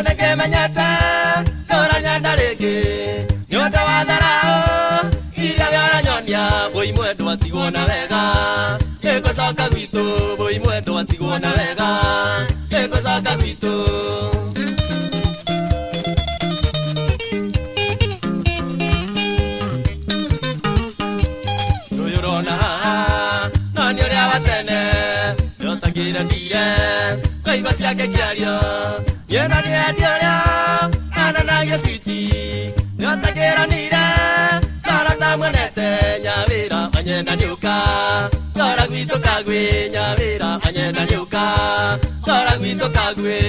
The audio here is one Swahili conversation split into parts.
Nyaneke manyata Nora nyanda rege Nyota wadharao Iria vyara nyonia Boi mwendo atiguona wega Eko soka gwito Boi mwendo atiguona wega Eko soka gwito Nani uri abatene Yotagira ndire Kaigwa siake kiario Yena ni edioria Ananagia switi Yotagira ndire Karata mwenete Nyavira anyenda nyuka Kora gwito kagwe Nyavira anyenda nyuka Kora gwito kagwe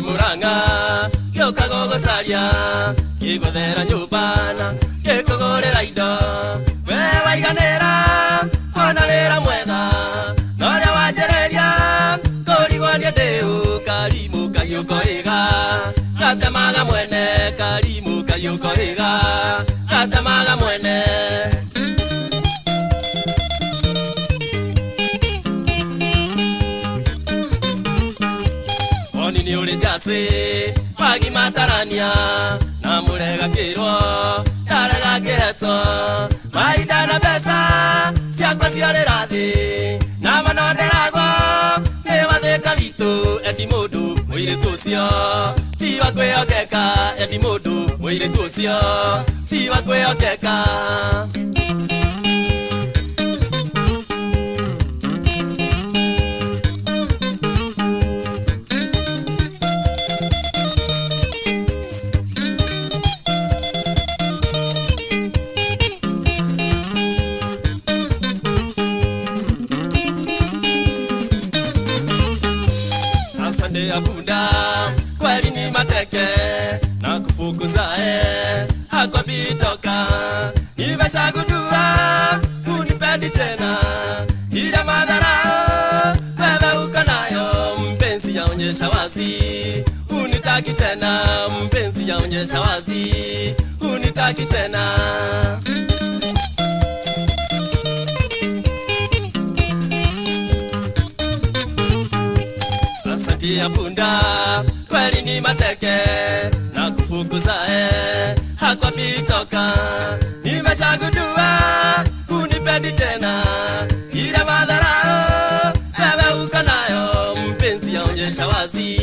Muranga, yo kagogo saria, kigo dera nyubana, keko gore raido, wewa iganera, wana vera mwega, noria wajereria, kori wania deu, karimu kayuko iga, katamaga mwene, karimu kayuko iga, katamaga mwene. Ni uri jase Wagi matarania Na murega kiro Tarega kireto Maida na besa Siakwa siore rathi Na manonderago Newa theka vitu Edi modu Mwire tusio Tiwa kwe okeka Edi modu Mwire tusio Tiwa kwe okeka Abunda kweli ni mateke na kufukuza hako bitoka nimesha gundua unipendi tena ila madharao wewe uko nayo mpenzi yaonyesha wazi unitaki tena mpenzi yaonyesha wazi unitaki tena Abunda kweli ni mateke na kufukuza hako bitoka nimeshagundua unipendi tena ila madharao wewe uko nayo mpenzi yaonyesha wazi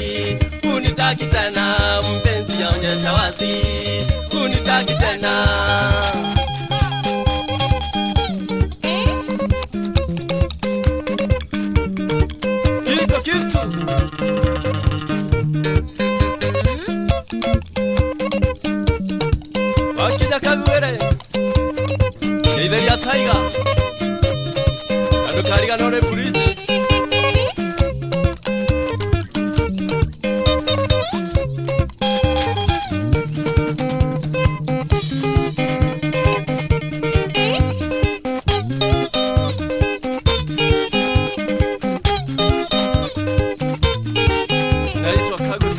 unitaki tena mpenzi yaonyesha wazi unitaki tena Wakida kaguere Keideria taiga Anu kariga nore bridge Naitwa kagu